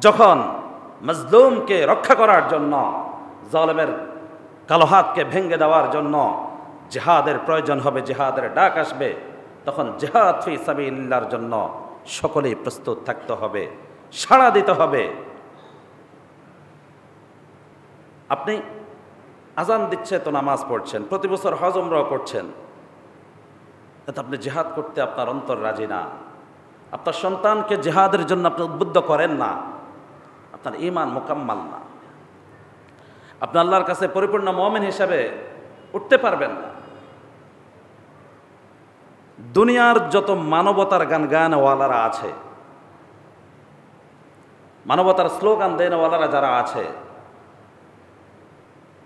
যখন মজলুমকে রক্ষা করার জন্য, জালেমের কালো হাতকে ভেঙে দেওয়ার জন্য জিহাদের প্রয়োজন হবে, জিহাদের ডাক আসবে, তখন জিহাদ ফি সাবিলিল্লাহর জন্য সকলেই প্রস্তুত থাকতে হবে, সাড়া দিতে হবে। আপনি আজান দিচ্ছে তো নামাজ পড়ছেন, প্রতি বছর হজ উমরা করছেন, কিন্তু আপনি জিহাদ করতে আপনার অন্তর রাজি না, আপনার সন্তানকে জিহাদের জন্য আপনি উদ্বুদ্ধ করেন না, আপনার ঈমান মুকাম্মাল না, আপনি আল্লাহর কাছে পরিপূর্ণ মুমিন হিসেবে উঠতে পারবেন না। দুনিয়ার যত মানবতার গান গানওয়ালারা আছে, মানবতার স্লোগান দেনওয়ালারা যারা আছে,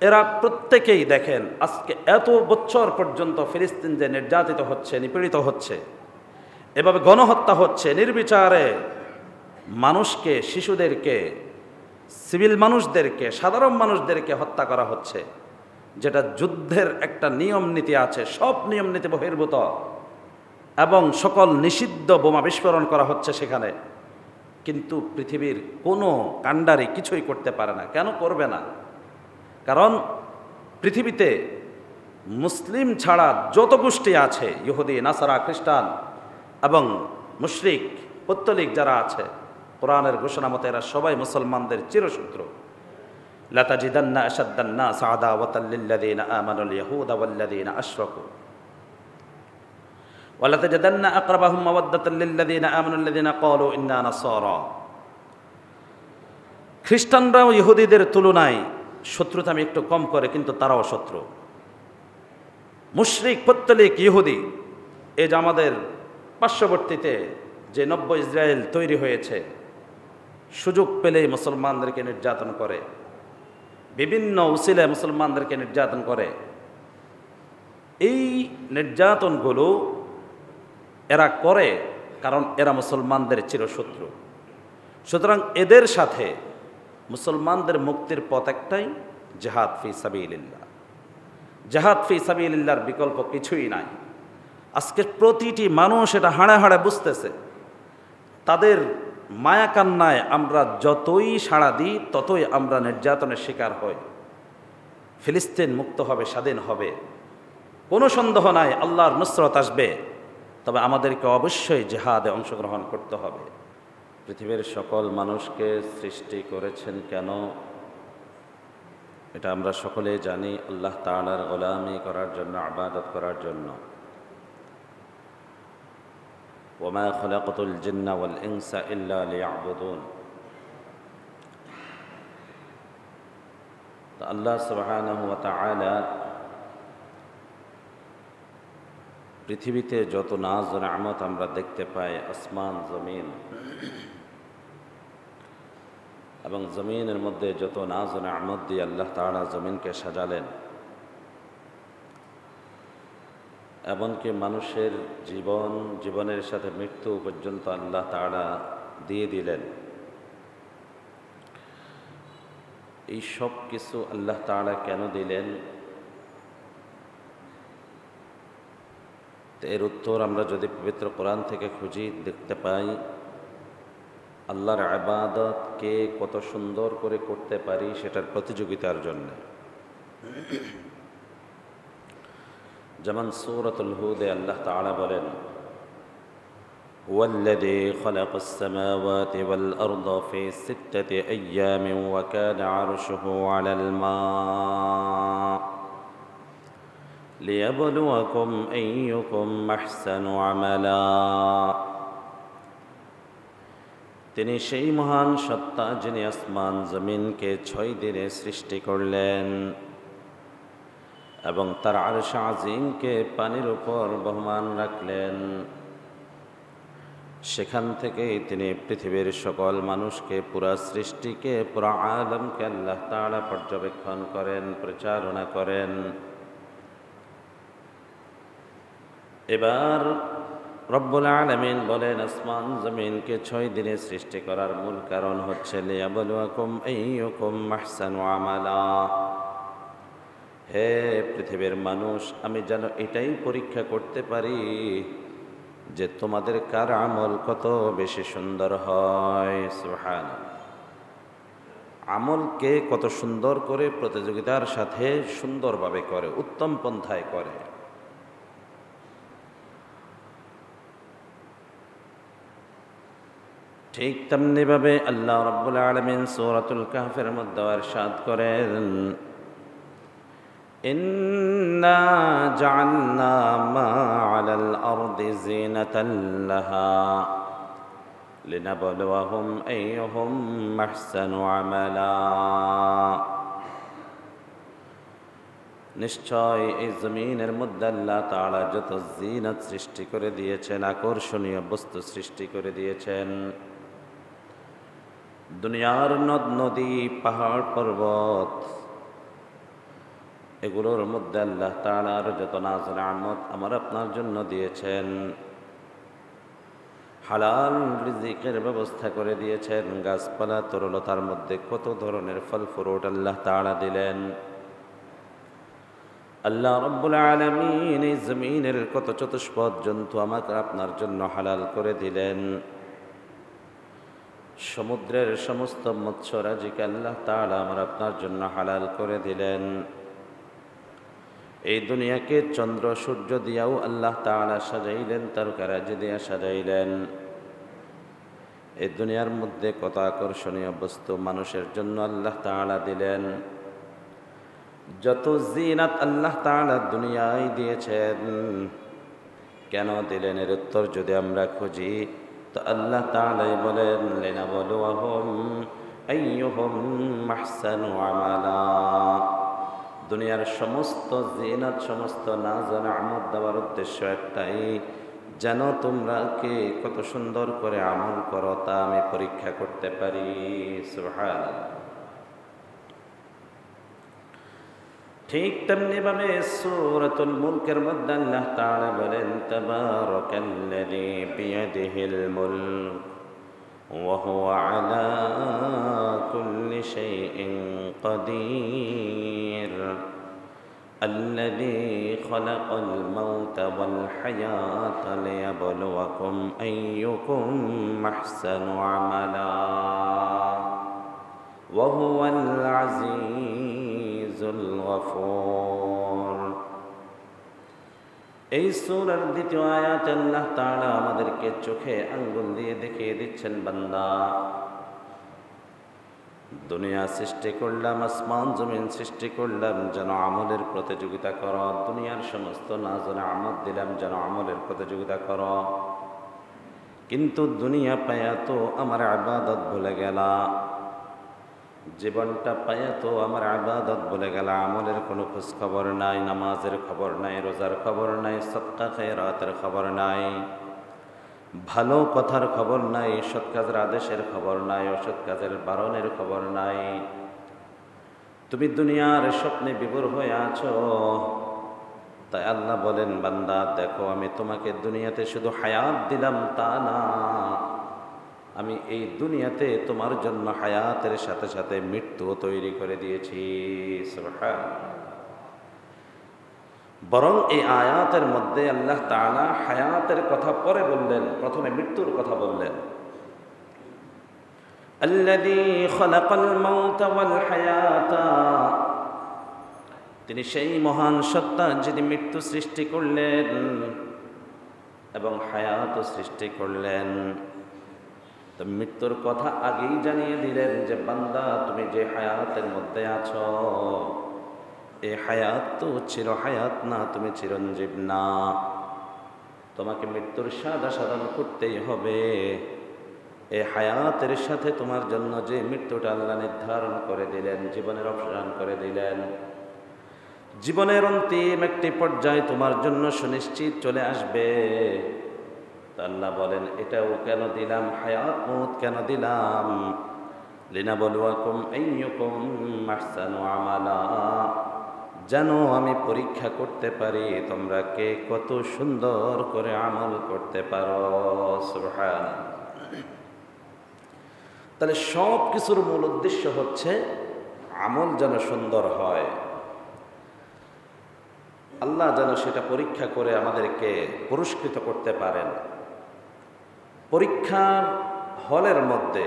এরা প্রত্যেকেই দেখেন আজকে এত বছর পর্যন্ত ফিলিস্তিন যে নির্যাতিত হচ্ছে, নিপীড়িত হচ্ছে, এভাবে গণহত্যা হচ্ছে, নির্বিচারে মানুষকে, শিশুদেরকে, সিভিল মানুষদেরকে, সাধারণ মানুষদেরকে হত্যা করা হচ্ছে, যেটা যুদ্ধের একটা নিয়ম নীতি আছে, সব নিয়ম নীতি বহির্ভূত, এবং সকল নিষিদ্ধ বোমা বিস্ফোরণ করা হচ্ছে সেখানে। কিন্তু পৃথিবীর কোনো কাণ্ডারি কিছুই করতে পারে না। কেন করবে না? কারণ পৃথিবীতে মুসলিম ছাড়া যত গোষ্ঠী আছে, ইহুদি, নাসারা, খ্রিস্টান এবং মুশরিক, পৌত্তলিক যারা আছে, কোরআনের ঘোষণা মতে এরা সবাই মুসলমানদের চিরশত্রু। লাতাজিদান্না আশাদ্দান নাস আদাওয়াতাল লিল্লাযীনা আমানুল ইয়াহুদা ওয়াল্লাযীনা আশরাকু ওয়া লাতাজিদান্না আকরাবাহুম মাওয়াদ্দাতাল লিল্লাযীনা আমানুল লাযীনা ক্বালু ইন্না নাসারা। খ্রিস্টানরাও ইহুদিদের তুলনায় শত্রুতা আমি একটু কম করে, কিন্তু তারাও শত্রু। মুশরিক, পৌত্তলিক, ইহুদি, এই যে আমাদের পার্শ্ববর্তীতে যে নব্য ইসরায়েল তৈরি হয়েছে, সুযোগ পেলেই মুসলমানদেরকে নির্যাতন করে, বিভিন্ন উসিলায় মুসলমানদেরকে নির্যাতন করে। এই নির্যাতনগুলো এরা করে কারণ এরা মুসলমানদের চিরশত্রু। সুতরাং এদের সাথে মুসলমানদের মুক্তির পথ একটাই, জিহাদ ফি সাবিলিল্লাহ। জিহাদ ফি সাবিলিল্লাহর বিকল্প কিছুই নাই। আজকে প্রতিটি মানুষ এটা হাড়ে হাড়ে বুঝতেছে। তাদের মায়া কান্নায় আমরা যতই সাড়া দিই, ততই আমরা নির্যাতনের শিকার হই। ফিলিস্তিন মুক্ত হবে, স্বাধীন হবে, কোনো সন্দেহ নাই, আল্লাহর নুসরত আসবে। তবে আমাদেরকে অবশ্যই জিহাদে অংশগ্রহণ করতে হবে। পৃথিবীর সকল মানুষকে সৃষ্টি করেছেন কেন? এটা আমরা সকলেই জানি, আল্লাহ তাআলার গোলামি করার জন্য, ইবাদত করার জন্য। ওয়ামা খালাকাতুল জিন্না ওয়াল ইনসা ইল্লা লিয়াবুদুন। তো আল্লাহ সুবহানাহু ওয়া তাআলা পৃথিবীতে যত নাজ ও নিয়ামত আমরা দেখতে পাই, আসমান, জমিন, এবং জমিনের মধ্যে যত নাজ ও নিয়ামত দিয়ে আল্লাহ তাআলা জমিনকে সাজালেন, এমনকি মানুষের জীবনের সাথে মৃত্যু পর্যন্ত আল্লাহ তাআলা দিয়ে দিলেন। এই সব কিছু আল্লাহ তাআলা কেন দিলেন? এর উত্তর আমরা যদি পবিত্র কোরআন থেকে খুঁজি, দেখতে পাই আল্লাহর ইবাদত কে কত সুন্দর করে করতে পারি সেটার প্রতিযোগিতার জন্য। যেমন সূরাতুল হুদে আল্লাহ তাআলা বলেন, ওয়াল্লাযী খালাকাস সামাওয়াতি ওয়াল আরদা ফি সিত্তাতি আইয়ামিন ওয়া কানা আরশুহু আলাল মা লিয়াবলুয়াকুম আইয়ুকুম আহসানু আমালা। তিনি সেই মহান সত্তা যিনি আসমান জমিনকে 6 দিনে সৃষ্টি করলেন এবং তার আরশ আজিমকে পানির উপর বহমান রাখলেন। সেখান থেকেই তিনি পৃথিবীর সকল মানুষকে, পুরা সৃষ্টিকে, পুরা আলমকে আল্লাহ তাআলা পর্যবেক্ষণ করেন, পরিচালনা করেন। এবার রব্বুল আলামিন বলেন, আসমান জমিনকে 6 দিনে সৃষ্টি করার মূল কারণ হচ্ছে লিয়াবলুয়াকুম আইয়ুকুম আহসানু আমালা। হে পৃথিবীর মানুষ, আমি যেন এটাই পরীক্ষা করতে পারি যে তোমাদের কার আমল কত বেশি সুন্দর হয়। সুবহানাল্লাহ। আমলকে কত সুন্দর করে প্রতিযোগিতার সাথে সুন্দরভাবে করে, উত্তম পন্থায় করে। ঠিক তেমনিভাবে আল্লাহ রাব্বুল আলামিন সূরাতুল কাহফের মধ্যে ইরশাদ করেন, ইন্না জাআলনা মা আলাল আরদি যিনাতাল লাহা লিনাবলুয়াহুম আইয়ুহুম আহসানু আমালা। নিশ্চয় এই জমিনের মধ্যে আল্লাহ তাআলা যত জিনাত সৃষ্টি করে দিয়েছেন, আকর্ষণীয় বস্তু সৃষ্টি করে দিয়েছেন, দুনিয়ার নদ নদী পাহাড় পর্বত, এগুলোর মধ্যে আল্লাহ তাআলার যত নাজ নিয়ামত আমার আপনার জন্য দিয়েছেন, হালাল রিজিকের ব্যবস্থা করে দিয়েছেন, গাছপালা তরলতার মধ্যে কত ধরনের ফল ফ্রুট আল্লাহ তাআলা দিলেন। আল্লাহ রাব্বুল আলামিন এই জমিনের কত চতুষ্পদ জন্তু আমাকে আপনার জন্য হালাল করে দিলেন। সমুদ্রের সমস্ত মৎস্যরাজিকে আল্লাহ তাআলা আমার আপনার জন্য হালাল করে দিলেন। এই দুনিয়াকে চন্দ্র সূর্য দিয়াও আল্লাহ তাআলা সাজাইলেন, তারকারাজি দিয়া সাজাইলেন। এই দুনিয়ার মধ্যে কত আকর্ষণীয় বস্তু মানুষের জন্য আল্লাহ তাআলা দিলেন। যত জিনাত আল্লাহ তাআলা দুনিয়ায় দিয়েছেন, কেন দিলেন এর উত্তর যদি আমরা খুঁজি তো আল্লাহ তাআলাই বলেন, লিনাবলুয়াহুম আইয়ুহুম আহসানু আমালা। দুনিয়ার সমস্ত জিনাত, সমস্ত নাজ নিয়ামত দেওয়ার উদ্দেশ্য একটাই, যেন তোমরা কে কত সুন্দর করে আমল করো তা আমি পরীক্ষা করতে পারি। সুবহানাল্লাহ। ঠিক তেমনি ভাবে সূরাতুল মুলকের মধ্যে আল্লাহ তাআলা বলেন, তাবারাকাল্লাযী বিয়াদিহিল মুলক ওয়া হুয়া আলা কুল্লি শাইইন কাদির الذي خلق الموت والحياة ليبلوكم أيكم أحسن عملا وهو العزيز الغفور। এই সূরার দ্বিতীয় আয়াতে আল্লাহ তাআলা আমাদেরকে চোখে আঙ্গুল দিয়ে দেখিয়ে দিচ্ছেন, বান্দা দুনিয়া সৃষ্টি করলাম, আসমান জমিন সৃষ্টি করলাম যেন আমলের প্রতিযোগিতা করো। দুনিয়ার সমস্ত নাজ নিয়ামত দিলাম যেন আমলের প্রতিযোগিতা করো। কিন্তু দুনিয়া পায়া তো আমার ইবাদত ভুলে গেলা, জীবনটা পায়া তো আমার ইবাদত ভুলে গেলা। আমলের কোনো খোঁজ খবর নাই, নামাজের খবর নাই, রোজার খবর নাই, সদকা খায়রাতের খবর নাই, ভালো কথার খবর নাই, সৎ কাজের আদেশের খবর নাই, অসৎ কাজের বারণের খবর নাই। তুমি দুনিয়ার স্বপ্নে বিভোর হয়ে আছো। তাই আল্লাহ বলেন, বান্দা দেখো আমি তোমাকে দুনিয়াতে শুধু হায়াত দিলাম তা না, আমি এই দুনিয়াতে তোমার জন্য হায়াতের সাথে সাথে মৃত্যুও তৈরি করে দিয়েছি। সুবহানাল্লাহ। বরং এই আয়াতের মধ্যে আল্লাহ তাআলা হায়াতের কথা পরে বললেন, প্রথমে মৃত্যুর কথা বললেন। আল্লাযী খালাকাল মাউতা ওয়াল হায়াতা, তিনি সেই মহান সত্তা যিনি মৃত্যু সৃষ্টি করলেন এবং হায়াতও সৃষ্টি করলেন। তো মৃত্যুর কথা আগেই জানিয়ে দিলেন যে বান্দা তুমি যে হায়াতের মধ্যে আছো, এই হায়াত তো চির হায়াত না, তুমি চিরঞ্জীব না, তোমাকে মৃত্যুর সাধা সাধন করতেই হবে। এই হায়াতের সাথে তোমার জন্য যে মৃত্যুটা আল্লাহ নির্ধারণ করে দিলেন, জীবনের অবসান করে দিলেন, জীবনের অন্তিম একটি পর্যায়ে তোমার জন্য সুনিশ্চিত চলে আসবে। তা আল্লাহ বলেন, এটাও কেন দিলাম, হায়াত মউত কেন দিলাম, লিনাবলুয়াকুম আইয়ুকুম আহসানু আমালা, যেন আমি পরীক্ষা করতে পারি তোমরা কে কত সুন্দর করে আমল করতে পারো। সুবহানাল্লাহ। তাহলে সব কিছুর মূল উদ্দেশ্য হচ্ছে আমল যেন সুন্দর হয়, আল্লাহ যেন সেটা পরীক্ষা করে আমাদেরকে পুরস্কৃত করতে পারেন। পরীক্ষার হলের মধ্যে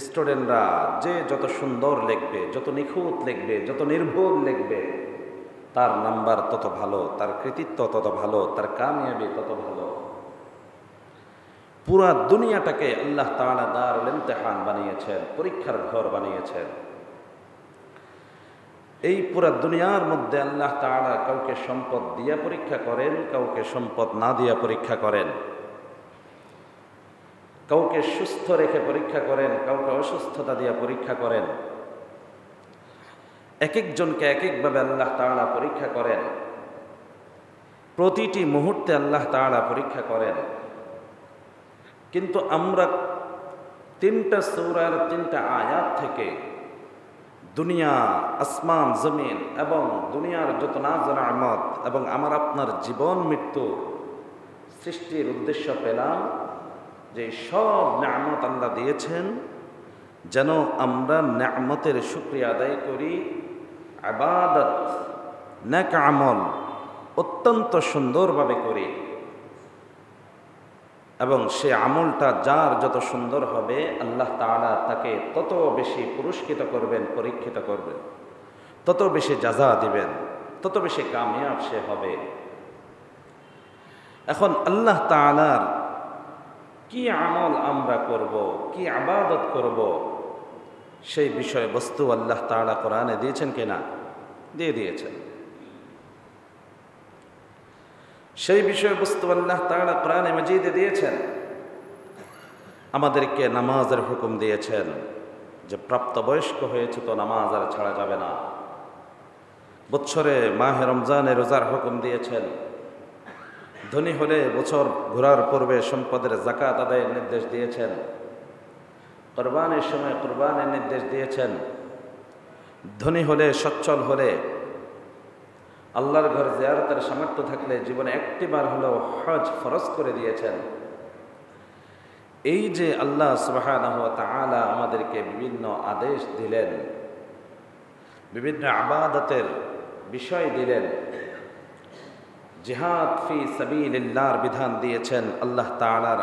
স্টুডেন্টরা যে যত সুন্দর লিখবে, যত নিখুঁত লিখবে, যত নির্ভুল লিখবে, তার নাম্বার তত ভালো, তার কৃতিত্ব তত ভালো, তার কামিয়াবি তত ভালো। পুরা দুনিয়াটাকে আল্লাহ তাআলা দারুল ইমতিহান বানিয়েছেন, পরীক্ষার ঘর বানিয়েছেন। এই পুরা দুনিয়ার মধ্যে আল্লাহ তাআলা কাউকে সম্পদ দিয়া পরীক্ষা করেন, কাউকে সম্পদ না দিয়া পরীক্ষা করেন, কাউকে সুস্থ রেখে পরীক্ষা করেন, কাউকে অসুস্থতা দিয়া পরীক্ষা করেন। এক একজনকে এক একভাবে আল্লাহ তাআলা পরীক্ষা করেন। প্রতিটি মুহূর্তে আল্লাহ তাআলা পরীক্ষা করেন। কিন্তু আমরা 3টা সূরার 3টা আয়াত থেকে দুনিয়া, আসমান, জমিন এবং দুনিয়ার যত নাজ নেয়ামত এবং আমার আপনার জীবন মৃত্যু সৃষ্টির উদ্দেশ্য পেলাম যে সব নেয়ামত আল্লাহ দিয়েছেন যেন আমরা নেয়ামতের শুকরিয়া আদায় করি, ইবাদত, নেক আমল অত্যন্ত সুন্দরভাবে করি, এবং সে আমলটা যার যত সুন্দর হবে আল্লাহ তাআলা তাকে তত বেশি পুরস্কৃত করবেন, পরীক্ষিত করবেন, তত বেশি জাযা দিবেন, তত বেশি কামিয়াব সে হবে। এখন আল্লাহ তাআলার কি আমল আমরা করব, কি ইবাদত করব, সেই বিষয়বস্তু আল্লাহ তাআলা কোরআনে দিয়েছেন কিনা? দিয়ে দিয়েছেন। সেই বিষয়বস্তু আল্লাহ তাআলা কোরআনে মাজিদে দিয়েছেন। আমাদেরকে নামাজের হুকুম দিয়েছেন যে প্রাপ্তবয়স্ক হয়েছে তো নামাজ আর ছাড়া যাবে না। বৎসরে মাহে রমজানে রোজার হুকুম দিয়েছেন। ধনী হলে বছর ঘোরার পূর্বে সম্পদের যাকাত আদায়ের নির্দেশ দিয়েছেন। কুরবানির সময় কুরবানির নির্দেশ দিয়েছেন। ধনী হলে, সচ্ছল হলে, আল্লাহর ঘর জিয়ারতের সামর্থ্য থাকলে জীবনে একটিবার হলেও হজ ফরজ করে দিয়েছেন। এই যে আল্লাহ সুবহানাহু ওয়া তাআলা আমাদেরকে বিভিন্ন আদেশ দিলেন, বিভিন্ন ইবাদতের বিষয় দিলেন, জিহাদ ফি সাবিলিল্লাহর বিধান দিয়েছেন আল্লাহ তাআলার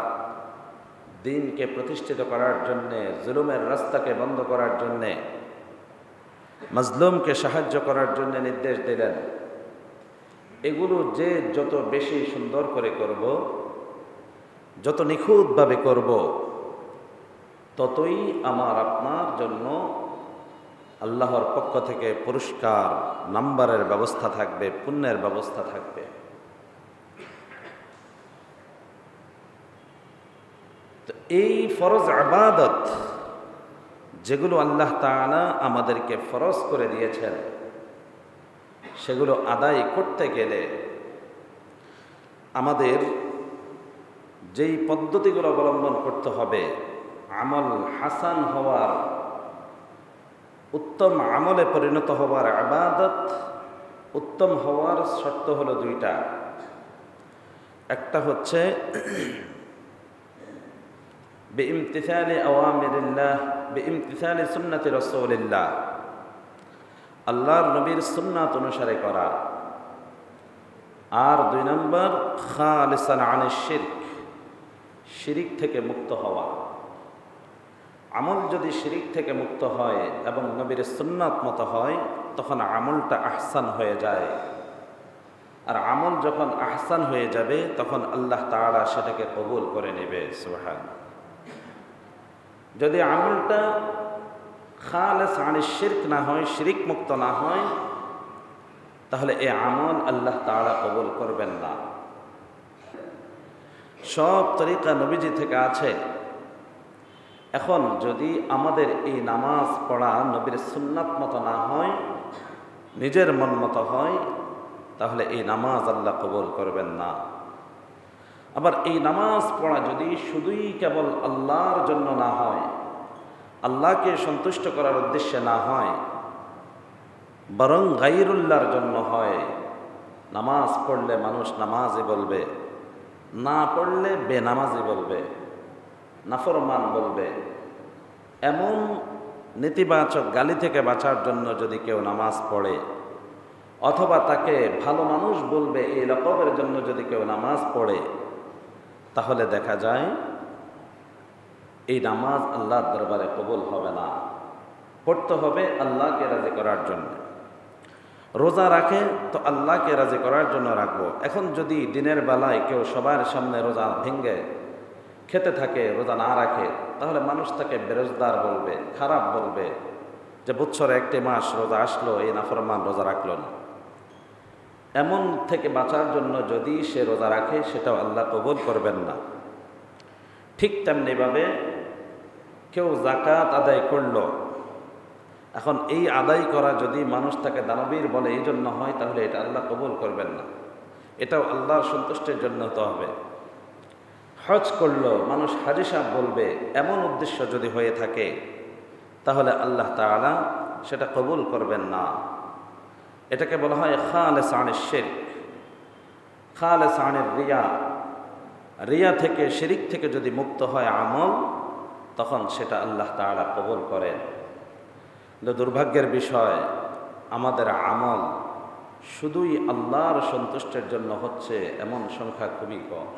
দ্বীনকে প্রতিষ্ঠিত করার জন্যে, জুলুমের রাস্তাকে বন্ধ করার জন্যে, মাজলুমকে সাহায্য করার জন্য নির্দেশ দিলেন। এগুলো যে যত বেশি সুন্দর করে করব, যত নিখুঁতভাবে করব, ততই আমার আপনার জন্য আল্লাহর পক্ষ থেকে পুরস্কার, নাম্বারের ব্যবস্থা থাকবে, পুণ্যের ব্যবস্থা থাকবে। তো এই ফরজ ইবাদত যেগুলো আল্লাহ তাআলা আমাদেরকে ফরজ করে দিয়েছেন, সেগুলো আদায় করতে গেলে আমাদের যেই পদ্ধতিগুলো অবলম্বন করতে হবে, আমল হাসান হওয়ার, উত্তম আমলে পরিণত হওয়ার, ইবাদত উত্তম হওয়ার শর্ত হলো 2টা। একটা হচ্ছে বিইমতিসালি আওয়ামিরিল্লাহ, বিইমতিসালি সুন্নতি রাসূলিল্লাহ, আল্লাহর নবীর সুন্নাত অনুসারে করা। আর 2 নম্বর খালিসান আনিশ শিরক, শিরিক থেকে মুক্ত হওয়া। আমল যদি শিরিক থেকে মুক্ত হয় এবং নবীর সুন্নাত মতো হয়, তখন আমলটা আহসান হয়ে যায়। আর আমল যখন আহসান হয়ে যাবে তখন আল্লাহ তাআলা সেটাকে কবুল করে নেবে। সুবহানাল্লাহ। যদি আমলটা খালিস আনিশ শিরক না হয়, শিরিক মুক্ত না হয়, তাহলে এই আমল আল্লাহ তাআলা কবুল করবেন না। সব তরিকা নবীজি থেকে আছে। এখন যদি আমাদের এই নামাজ পড়া নবীর সুন্নাত মতো না হয়, নিজের মন মতো হয়, তাহলে এই নামাজ আল্লাহ কবুল করবেন না। আবার এই নামাজ পড়া যদি শুধুই কেবল আল্লাহর জন্য না হয়, আল্লাহকে সন্তুষ্ট করার উদ্দেশ্যে না হয়, বরং গায়রুল্লাহর জন্য হয়, নামাজ পড়লে মানুষ নামাজি বলবে, না পড়লে বেনামাজি বলবে, নাফরমান বলবে, এমন নেতিবাচক গালি থেকে বাঁচার জন্য যদি কেউ নামাজ পড়ে, অথবা তাকে ভালো মানুষ বলবে এই লকবের জন্য যদি কেউ নামাজ পড়ে, তাহলে দেখা যায় এই নামাজ আল্লাহর দরবারে কবুল হবে না। পড়তে হবে আল্লাহকে রাজি করার জন্য। রোজা রাখে তো আল্লাহকে রাজি করার জন্য রাখবো। এখন যদি দিনের বেলায় কেউ সবার সামনে রোজা ভেঙে খেতে থাকে, রোজা না রাখে, তাহলে মানুষ তাকে বেরোজগার বলবে, খারাপ বলবে, যে বছরে একটি মাস রোজা আসলো, এই নাফরমান রোজা রাখলো না। এমন থেকে বাঁচার জন্য যদি সে রোজা রাখে, সেটাও আল্লাহ কবুল করবেন না। ঠিক তেমনিভাবে কেউ যাকাত আদায় করলো, এখন এই আদায় করা যদি মানুষ তাকে দানবীর বলে এই জন্য হয়, তাহলে এটা আল্লাহ কবুল করবেন না। এটাও আল্লাহর সন্তুষ্টির জন্য হতে হবে। হজ করলো, মানুষ হাজী সাহেব বলবে, এমন উদ্দেশ্য যদি হয়ে থাকে, তাহলে আল্লাহ তাআলা সেটা কবুল করবেন না। এটাকে বলা হয় খালেস আনিশ শিরক, খালেস আনির রিয়া। রিয়া থেকে, শিরিক থেকে যদি মুক্ত হয় আমল, তখন সেটা আল্লাহ তাআলা কবুল করেন। দুর্ভাগ্যের বিষয়, আমাদের আমল শুধুই আল্লাহর সন্তুষ্টের জন্য হচ্ছে এমন সংখ্যা খুবই কম।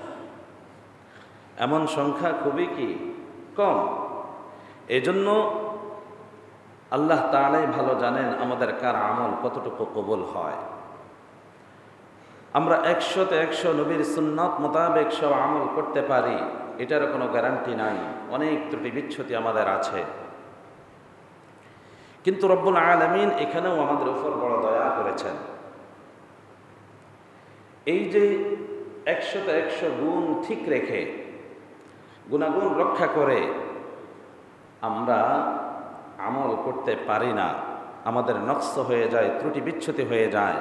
এমন সংখ্যা খুবই কম। এজন্য আল্লাহ তাআলাই ভালো জানেন আমাদের কার আমল কতটুকু কবুল হয়। আমরা 100-তে 100 নবীর সুন্নাত মোতাবেক সব আমল করতে পারি, এটার কোনো গ্যারান্টি নাই। অনেক ত্রুটি বিচ্ছুতি আমাদের আছে। কিন্তু রব্বুল আলামিন এখানেও আমাদের উপর বড় দয়া করেছেন। এই যে 100-তে 100 গুণ ঠিক রেখে, গুণাগুণ রক্ষা করে আমরা আমল করতে পারি না, আমাদের নকশ হয়ে যায়, ত্রুটি বিচ্ছুতি হয়ে যায়।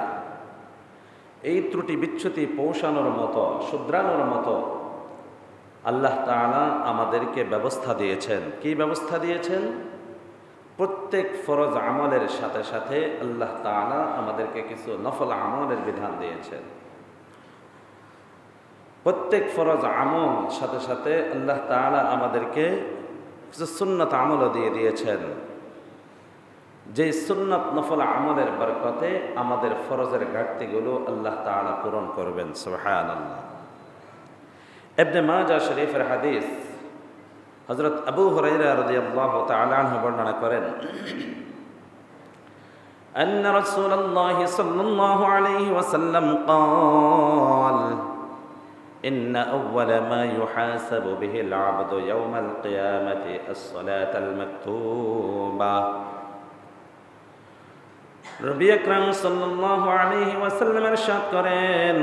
এই ত্রুটি বিচ্ছুতি পৌঁছানোর মতো, শুধরানোর মতো আল্লাহ তাআলা আমাদেরকে ব্যবস্থা দিয়েছেন। কি ব্যবস্থা দিয়েছেন? প্রত্যেক ফরজ আমলের সাথে সাথে আল্লাহ তাআলা আমাদেরকে কিছু নফল আমলের বিধান দিয়েছেন। প্রত্যেক ফরজ আমল সাথে সাথে আল্লাহ তাআলা আমাদেরকে কিছু সুন্নত আমলও দিয়ে দিয়েছেন। যে সুন্নত নফল আমলের বরকতে আমাদের ফরজের ঘাটতিগুলো আল্লাহ তাআলা পূরণ করবেন। সুবহানাল্লাহ। ইবনে মাজাহ শরীফের হাদিস, হযরত আবু হুরায়রা রাদিয়াল্লাহু তাআলা আনহু বর্ণনা করেন, আন্না রাসূলুল্লাহ সাল্লাল্লাহু আলাইহি ওয়াসাল্লাম قال إن أول ما يحاسب به العبد يوم القيامة الصلاة المكتوبة। নবী আকরাম সাল্লাল্লাহু আলাইহি ওয়াসাল্লাম ইরশাদ করেন,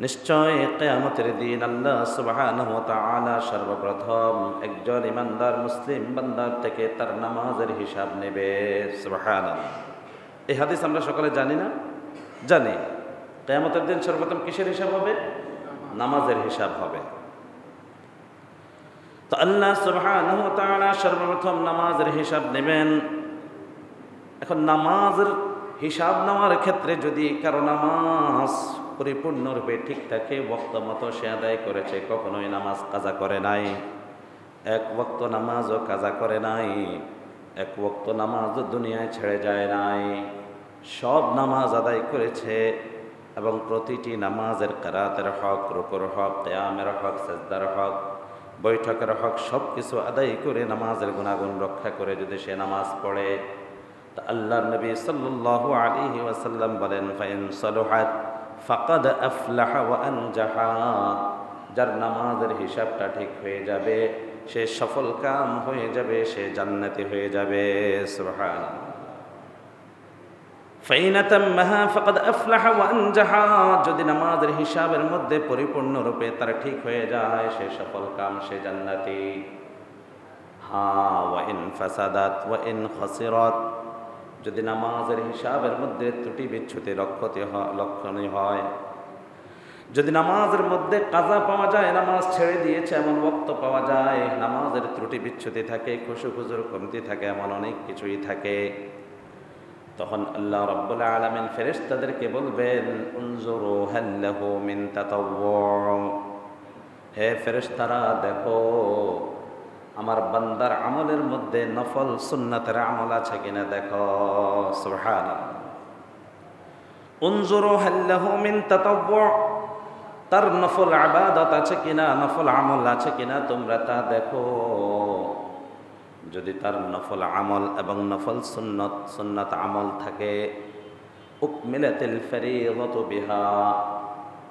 নিশ্চয় কিয়ামতের দিন আল্লাহ সুবহানাহু ওয়া তাআলা সর্বপ্রথম একজন ইমানদার মুসলিম বান্দার থেকে তার নামাজের হিসাব নেবে। সুবহানাল্লাহ। এই হাদিস আমরা সকলে জানি না? জানি। কিয়ামতের দিন সর্বপ্রথম কিসের হিসাব হবে? নামাজের হিসাব হবে। তো আল্লাহ সুবহানাহু ওয়া তাআলা সর্বপ্রথম নামাজের হিসাব নেবেন। এখন নামাজের হিসাব নেওয়ার ক্ষেত্রে যদি কারো নামাজ পরিপূর্ণরূপে ঠিক থাকে, ওয়াক্ত মতো সে আদায় করেছে, কখনোই নামাজ কাজা করে নাই, এক ওয়াক্ত নামাজও কাজা করে নাই, এক ওয়াক্ত নামাজও দুনিয়ায় ছেড়ে যায় নাই, সব নামাজ আদায় করেছে এবং প্রতিটি নামাজের কিরাতের হক, রুকুর হক, কিয়ামের হক, সিজদার হক, বৈঠকের হক সব কিছু আদায় করে নামাজের গুণাগুণ রক্ষা করে যদি সে নামাজ পড়ে, তা আল্লাহর নবী সাল্লাল্লাহু আলাইহি ওয়াসাল্লাম বলেন, ফাইন সালুহাত ফাকাদ আফলাহা ওয়া আনজাহা। যার নামাজের হিসাবটা ঠিক হয়ে যাবে, সে সফল কাম হয়ে যাবে, সে জান্নাতি হয়ে যাবে। সুবহানাল্লাহ। ফাইন তাম্মাহা ফাকাদ আফলাহা ওয়া আনজাহা। যদি নামাজের হিসাবের মধ্যে পরিপূর্ণরূপে তার ঠিক হয়ে যায়, সে সফল কাম, সে জান্নাতি। হ্যাঁ, ওয়া ইন ফাসাদাত ওয়া ইন খাসিরাত। যদি নামাজের হিসাবের মধ্যে ত্রুটি বিচ্ছুতি লক্ষণীয় হয়, যদি নামাজের মধ্যে কাজা পাওয়া যায়, নামাজ ছেড়ে দিয়েছে এমন ওয়াক্ত পাওয়া যায়, নামাজের ত্রুটি বিচ্ছুতি থাকে, খুশু খুজুর কমতি থাকে, এমন অনেক কিছুই থাকে, তখন আল্লাহ রাব্বুল আলামিন ফেরেশতাদেরকে বলবেন, উনজুরু হাল লাহু মিন তাতাওয়ু। হে ফেরেশতারা, দেখো আমার বান্দার আমলের মধ্যে নফল সুন্নাতের আমল আছে কিনা দেখো। সুবহানাল্লাহ। উনজুরু হাল লাহু মিন তাতাওয়ু। তার নফল আবাদত আছে কিনা, নফল আমল আছে কিনা তোমরা তা দেখো। যদি তার নফল আমল এবং নফল সুন্নত আমল থাকে, উকমিলাতিল ফরিয়দাতু বিহা,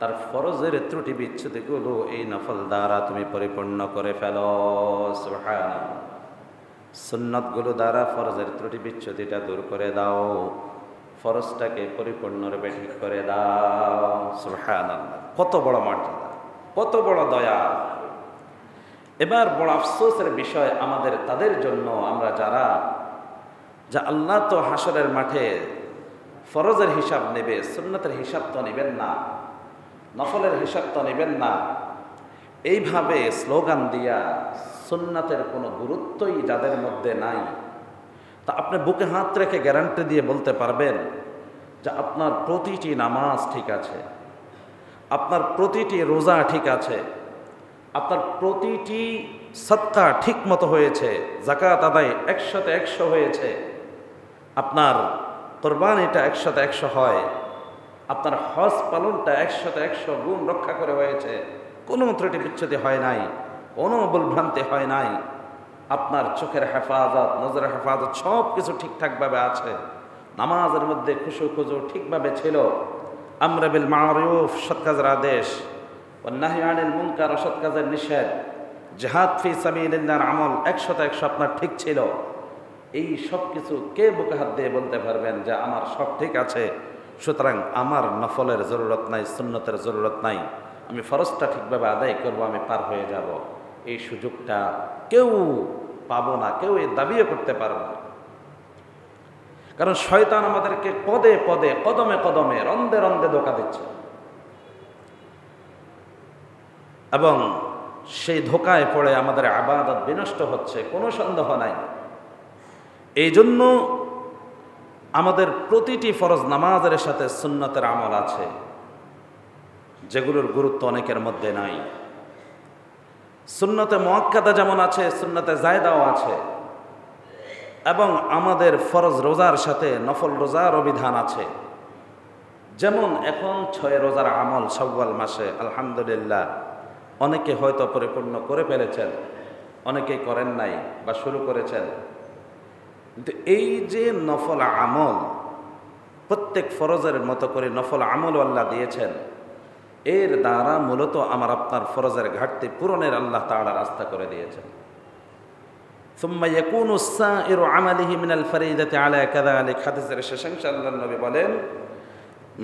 তার ফরজের ত্রুটি বিচ্ছুতিগুলো এই নফল দ্বারা তুমি পরিপূর্ণ করে ফেলো। সুবহানাল্লাহ। সুন্নতগুলো দ্বারা ফরজের ত্রুটি বিচ্ছুতিটা দূর করে দাও, ফরজটাকে পরিপূর্ণরূপে ঠিক করে দাও। সুবহানাল্লাহ। কত বড় মর্যাদা, কত বড় দয়া। এবার বড় আফসোসের বিষয় আমাদের তাদের জন্য, আমরা যারা আল্লাহ তো হাসরের মাঠে ফরজের হিসাব নেবে, সুন্নতের হিসাব তো নেবেন না, নফলের হিসাব তো নেবেন না। এইভাবে স্লোগান দিয়া সুন্নতের কোনো গুরুত্বই যাদের মধ্যে নাই, তা আপনি বুকে হাত রেখে গ্যারান্টি দিয়ে বলতে পারবেন যে আপনার প্রতিটি নামাজ ঠিক আছে, আপনার প্রতিটি রোজা ঠিক আছে, আপনার প্রতিটি সদকা ঠিক মতো হয়েছে, যাকাত আদায় 100তে 100 হয়েছে, আপনার কোরবানিটা 100তে 100 হয়, আপনার হজ পালনটা 100তে 100 গুণ রক্ষা করে হয়েছে, কোনো ত্রুটি বিচ্ছুতি হয় নাই, কোনো ভুলভ্রান্তি হয় নাই, আপনার চোখের হেফাজত, নজরের হেফাজত সব কিছু ঠিকঠাকভাবে আছে, নামাজের মধ্যে খুশু খুজু ঠিকভাবে ছিল, আমর বিল মারুফ সৎ কাজের আদেশ, ওয়ান্নাহি আনিল মুনকার অসৎ কাজের নিষেধ, জিহাদ ফি সাবিলিল্লাহর আমল 100তে 100 আপনার ঠিক ছিল। এই সব কিছু কে বুকে হাত দিয়ে বলতে পারবেন যে আমার সব ঠিক আছে, সুতরাং আমার নফলের জরুরত নাই, সুন্নতের জরুরত নাই, আমি ফরজটা ঠিকভাবে আদায় করব, আমি পার হয়ে যাব? এই সুযোগটা কেউ পাবো না, কেউ এই দাবিও করতে পারবে না। কারণ শয়তান আমাদেরকে পদে পদে, কদমে কদমে, রন্দে রন্দে ধোঁকা দিচ্ছে, এবং সেই ধোঁকায় পড়ে আমাদের ইবাদত বিনষ্ট হচ্ছে, কোনো সন্দেহ নাই। এই জন্য আমাদের প্রতিটি ফরজ নামাজের সাথে সুন্নতের আমল আছে, যেগুলোর গুরুত্ব অনেকের মধ্যে নাই। সুন্নতে মুআক্কাদা যেমন আছে, সুন্নতে জায়দাও আছে, এবং আমাদের ফরজ রোজার সাথে নফল রোজারও বিধান আছে। যেমন এখন 6 রোজার আমল শাওয়াল মাসে আলহামদুলিল্লাহ অনেকে হয়তো পরিপূর্ণ করে ফেলেছেন, অনেকেই করেন নাই বা শুরু করেছেন। কিন্তু এই যে নফল আমল, প্রত্যেক ফরজের মতো করে নফল আমল আল্লাহ দিয়েছেন, এর দ্বারা মূলত আমার আপনার ফরজের ঘাটতি পূরণের আল্লাহ তাআলা রাস্তা করে দিয়েছেন। সুম্মা ইয়াকুনু সাইরু আমালিহি মিনাল ফরিদাতি আলা কাযালিক, হাদিসের শেষাংশে আল্লাহর নবী বলেন,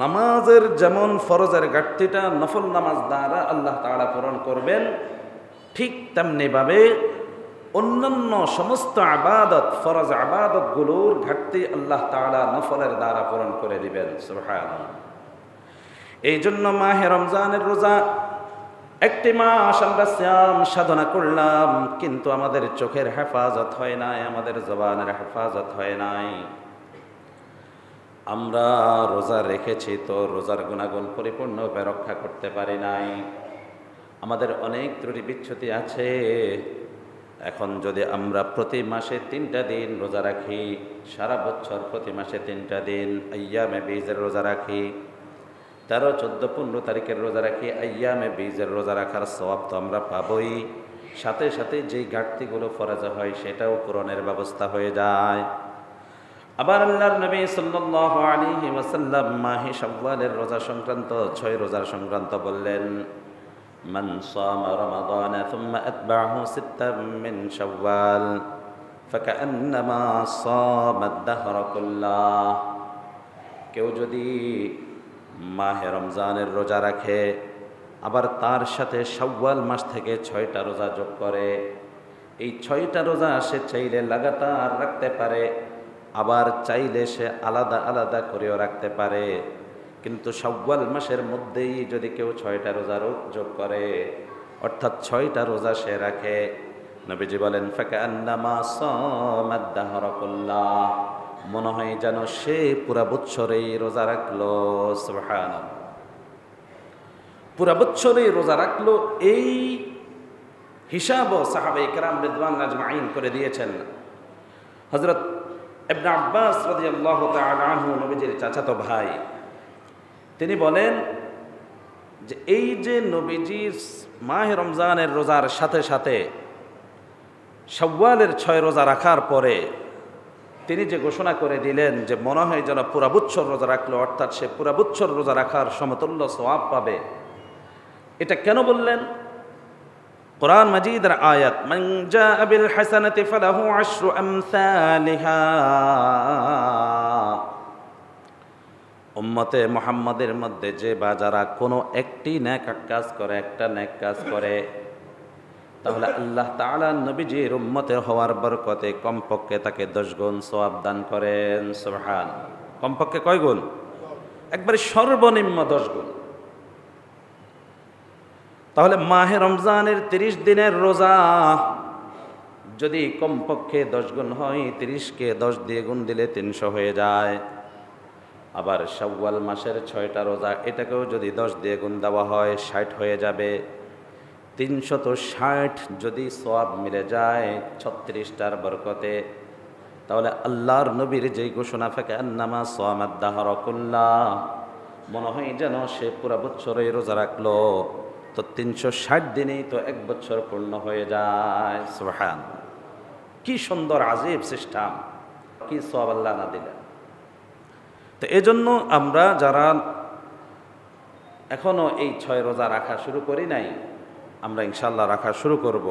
নামাজের যেমন ফরজের ঘাটতিটা নফল নামাজ দ্বারা আল্লাহ তাআলা পূরণ করবেন, ঠিক তেমনিভাবে অন্যান্য সমস্ত আবাদত, ফরজ আবাদতগুলোর ঘাটতি আল্লাহ তাআলা নফলের দ্বারা পূরণ করে দিবেন। সুবহানাল্লাহ। এই জন্য মাহে রমজানের রোজা, একটি মাস আমরা সিয়াম সাধনা করলাম, কিন্তু আমাদের চোখের হেফাজত হয় নাই, আমাদের জবানের হেফাজত হয় নাই। আমরা রোজা রেখেছি তো রোজার গুণাগুণ পরিপূর্ণভাবে রক্ষা করতে পারি নাই, আমাদের অনেক ত্রুটি বিচ্ছুতি আছে। এখন যদি আমরা প্রতি মাসে 3টা দিন রোজা রাখি, সারা বছর প্রতি মাসে 3টা দিন আইয়ামে বীজের রোজা রাখি, 13, 14, 15 তারিখের রোজা রাখি, আইয়ামে বীজের রোজা রাখার সওয়াব তো আমরা পাবই, সাথে সাথে যেই ঘাটতিগুলো ফরজ হয় সেটাও পূরণের ব্যবস্থা হয়ে যায়। আবার আল্লাহর নবী সাল্লাল্লাহু আলাইহি ওয়াসাল্লাম মাহে শাওয়ালের রোজা সংক্রান্ত, 6 রোজার সংক্রান্ত বললেন, মান সামা রমাদান থুম্মা আতবাহু সিত্তাম মিন শাওয়াল ফাকান্নামা সামা আদ-দাহর কুল্লাহ। কেউ যদি মাহে রমজানের রোজা রাখে, আবার তার সাথে শাওয়াল মাস থেকে 6টা রোজা যোগ করে, এই 6টা রোজা সে চাইলে লাগাতার রাখতে পারে, আবার চাইলে সে আলাদা আলাদা করেও রাখতে পারে। কিন্তু শাওয়াল মাসের মধ্যেই যদি কেউ 6টা রোজা যোগ করে, অর্থাৎ 6টা রোজা সে রাখে, নবীজি বলেন ফাকান্নামা সামা আদ-দাহর কুল্লাহ, মনে হয় যেন সে পুরা বছরেই রোজা রাখলো। সুবহানাল্লাহ। পুরা বছরেই রোজা রাখলো, এই হিসাবও সাহাবায়ে কেরাম রিদওয়ানুল্লাহি আজমাইন করে দিয়েছেন। হযরত ইবনে আব্বাস রাদিয়াল্লাহু তাআলা আনহু, নবীজির চাচাতো ভাই, তিনি বলেন, যে এই যে নবীজির মাহে রমজানের রোজার সাথে সাথে শাওয়ালের 6 রোজা রাখার পরে তিনি যে ঘোষণা করে দিলেন যে মনে হয় যেন পুরা বৎসর রোজা রাখলো, অর্থাৎ সে পুরা বৎসর রোজা রাখার সমতুল্য সওয়াব পাবে। এটা কেন বললেন? কোরআন মাজিদের আয়াত, মান জাআ বিল হাসানাতি ফালাহু আশরু আমসালিহা। উম্মতে মুহাম্মাদের মধ্যে যে বা যারা কোনো একটি নেক কাজ করে, একটা নেক কাজ করে, তাহলে আল্লাহ তাআলা নবীজির উম্মতে হওয়ার বরকতে কমপক্ষে তাকে 10 গুণ সওয়াব দান করেন। সুবহান। কমপক্ষে কয় গুণ? একবারে সর্বনিম্ন 10 গুণ। তাহলে মাহে রমজানের 30 দিনের রোজা যদি কমপক্ষে 10 গুণ হয়, 30কে 10 দিয়ে গুণ দিলে 300 হয়ে যায়। আবার শাওয়াল মাসের 6টা রোজা, এটাকেও যদি 10 দিয়ে গুণ দেওয়া হয় 60 হয়ে যাবে। 360 যদি সওয়াব মিলে যায় 36টার বরকতে, তাহলে আল্লাহর নবীর যেই ঘোষণা ফাঁকে আন্নামা সামাদ দাহর কুল্লাহ, মনে হয় যেন সে পুরা বছরই রোজা রাখলো। তো 360 দিনেই তো 1 বছর পূর্ণ হয়ে যায়। সুবহান। কি সুন্দর আজীব সিস্টেম, কি সওয়াব আল্লাহ না দিলেন। তো এজন্য আমরা যারা এখনো এই 6 রোজা রাখা শুরু করি নাই, আমরা ইনশাল্লাহ রাখা শুরু করব।